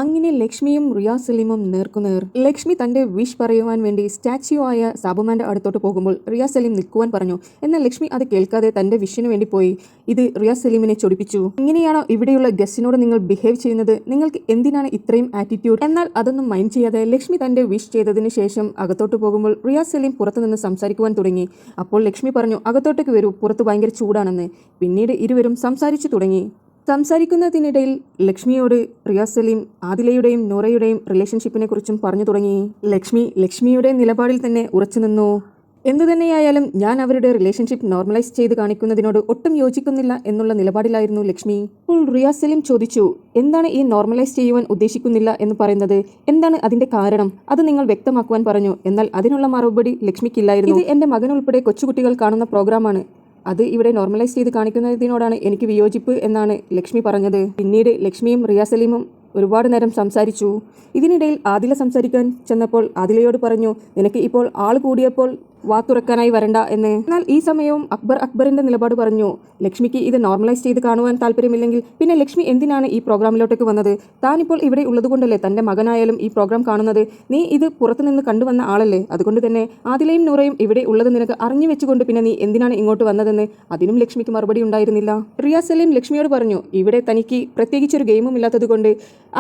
അങ്ങനെ ലക്ഷ്മിയും റിയാസ് സലീമും നേർക്കുനേർ. ലക്ഷ്മി തന്റെ വിഷ് പറയുവാൻ വേണ്ടി സ്റ്റാച്യു ആയ സാബുമാന്റെ അടുത്തോട്ട് പോകുമ്പോൾ റിയാസ് സലീം നിൽക്കുവാൻ പറഞ്ഞു. എന്നാൽ ലക്ഷ്മി അത് കേൾക്കാതെ തന്റെ വിഷിന് വേണ്ടി പോയി. ഇത് റിയാസ് സലീമിനെ ചൊടിപ്പിച്ചു. ഇങ്ങനെയാണോ ഇവിടെയുള്ള ഗസ്റ്റിനോട് നിങ്ങൾ ബിഹേവ് ചെയ്യുന്നത്? നിങ്ങൾക്ക് എന്തിനാണ് ഇത്രയും ആറ്റിറ്റ്യൂഡ്? എന്നാൽ അതൊന്നും മൈൻഡ് ചെയ്യാതെ ലക്ഷ്മി തന്റെ വിഷ് ചെയ്തതിന് ശേഷം അകത്തോട്ട് പോകുമ്പോൾ റിയാസ് സലീം പുറത്തുനിന്ന് സംസാരിക്കുവാൻ തുടങ്ങി. അപ്പോൾ ലക്ഷ്മി പറഞ്ഞു, അകത്തോട്ടേക്ക് വരൂ, പുറത്ത് ഭയങ്കര ചൂടാണെന്ന്. പിന്നീട് ഇരുവരും സംസാരിച്ചു തുടങ്ങി. സംസാരിക്കുന്നതിനിടയിൽ ലക്ഷ്മിയോട് റിയാസ് സലീം ആദിലയുടെയും നൂറയുടെയും റിലേഷൻഷിപ്പിനെ കുറിച്ചും പറഞ്ഞു തുടങ്ങി. ലക്ഷ്മിയുടെ നിലപാടിൽ തന്നെ ഉറച്ചു നിന്നു. എന്തുതന്നെയായാലും ഞാൻ അവരുടെ റിലേഷൻഷിപ്പ് നോർമലൈസ് ചെയ്ത് കാണിക്കുന്നതിനോട് ഒട്ടും യോജിക്കുന്നില്ല എന്നുള്ള നിലപാടിലായിരുന്നു ലക്ഷ്മി. അപ്പോൾ റിയാസ് സലീം ചോദിച്ചു, എന്താണ് ഈ നോർമലൈസ് ചെയ്യുവാൻ ഉദ്ദേശിക്കുന്നില്ല എന്ന് പറയുന്നത്? എന്താണ് അതിന്റെ കാരണം? അത് നിങ്ങൾ വ്യക്തമാക്കുവാൻ പറഞ്ഞു. എന്നാൽ അതിനുള്ള മറുപടി ലക്ഷ്മിക്കില്ലായിരുന്നു. ഇത് എന്റെ മകനുൾപ്പെടെ കൊച്ചുകുട്ടികൾ കാണുന്ന പ്രോഗ്രാമാണ്. അത് ഇവിടെ നോർമലൈസ് ചെയ്ത് കാണിക്കുന്നതിനോടാണ് എനിക്ക് വിയോജിപ്പ് എന്നാണ് ലക്ഷ്മി പറഞ്ഞത്. പിന്നീട് ലക്ഷ്മിയും റിയാസ് സലീമും ഒരുപാട് നേരം സംസാരിച്ചു. ഇതിനിടയിൽ ആദില സംസാരിക്കാൻ ചെന്നപ്പോൾ ആദിലയോട് പറഞ്ഞു, നിനക്ക് ഇപ്പോൾ ആൾ കൂടിയപ്പോൾ വാത്തുറക്കാനായി വരണ്ട എന്ന്. എന്നാൽ ഈ സമയവും അക്ബറിന്റെ നിലപാട് പറഞ്ഞു, ലക്ഷ്മിക്ക് ഇത് നോർമലൈസ് ചെയ്ത് കാണുവാൻ താല്പര്യമില്ലെങ്കിൽ പിന്നെ ലക്ഷ്മി എന്തിനാണ് ഈ പ്രോഗ്രാമിലോട്ടേക്ക് വന്നത്? താനിപ്പോൾ ഇവിടെ ഉള്ളതുകൊണ്ടല്ലേ തന്റെ മകനായാലും ഈ പ്രോഗ്രാം കാണുന്നത്? നീ ഇത് പുറത്തുനിന്ന് കണ്ടുവന്ന ആളല്ലേ? അതുകൊണ്ട് തന്നെ ആദിലയും നൂറയും ഇവിടെ ഉള്ളത് നിനക്ക് അറിഞ്ഞു വെച്ചുകൊണ്ട് പിന്നെ നീ എന്തിനാണ് ഇങ്ങോട്ട് വന്നതെന്ന് അതിനും ലക്ഷ്മിക്ക് മറുപടി ഉണ്ടായിരുന്നില്ല. റിയാസ് സലീം ലക്ഷ്മിയോട് പറഞ്ഞു, ഇവിടെ തനിക്ക് പ്രത്യേകിച്ചൊരു ഗെയിമും ഇല്ലാത്തത് കൊണ്ട്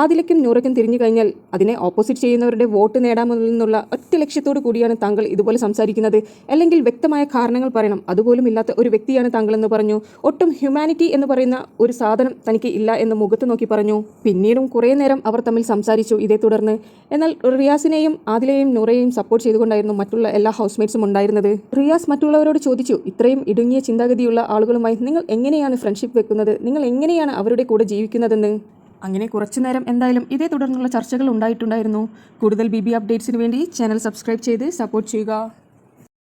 ആദിലയ്ക്കും നൂറയ്ക്കും തിരിഞ്ഞു കഴിഞ്ഞാൽ അതിനെ ഓപ്പോസിറ്റ് ചെയ്യുന്നവരുടെ വോട്ട് നേടാമെന്നുള്ള ഒറ്റ ലക്ഷ്യത്തോടു കൂടിയാണ് താങ്കൾ ഇതുപോലെ സംസാരിക്കുന്നത്. അല്ലെങ്കിൽ വ്യക്തമായ കാരണങ്ങൾ പറയണം. അതുപോലും ഇല്ലാത്ത ഒരു വ്യക്തിയാണ് താങ്കൾ എന്ന് പറഞ്ഞു. ഒട്ടും ഹ്യൂമാനിറ്റി എന്ന് പറയുന്ന ഒരു സാധനം തനിക്ക് ഇല്ല എന്ന് മുഖത്ത് നോക്കി പറഞ്ഞു. പിന്നീടും കുറേ നേരം അവർ തമ്മിൽ സംസാരിച്ചു ഇതേ തുടർന്ന്. എന്നാൽ റിയാസിനെയും ആദിലയെയും നൂറയെയും സപ്പോർട്ട് ചെയ്തുകൊണ്ടായിരുന്നു മറ്റുള്ള എല്ലാ ഹൗസ്മേറ്റ്സും ഉണ്ടായിരുന്നത്. റിയാസ് മറ്റുള്ളവരോട് ചോദിച്ചു, ഇത്രയും ഇടുങ്ങിയ ചിന്താഗതിയുള്ള ആളുകളുമായി നിങ്ങൾ എങ്ങനെയാണ് ഫ്രണ്ട്ഷിപ്പ് വെക്കുന്നത്? നിങ്ങൾ എങ്ങനെയാണ് അവരുടെ കൂടെ ജീവിക്കുന്നതെന്ന്. അങ്ങനെ കുറച്ചു നേരം എന്തായാലും ഇതേ തുടർന്നുള്ള ചർച്ചകൾ ഉണ്ടായിട്ടുണ്ടായിരുന്നു. കൂടുതൽ BB അപ്ഡേറ്റ്സിന് വേണ്ടി ചാനൽ സബ്സ്ക്രൈബ് ചെയ്ത് സപ്പോർട്ട് ചെയ്യുക.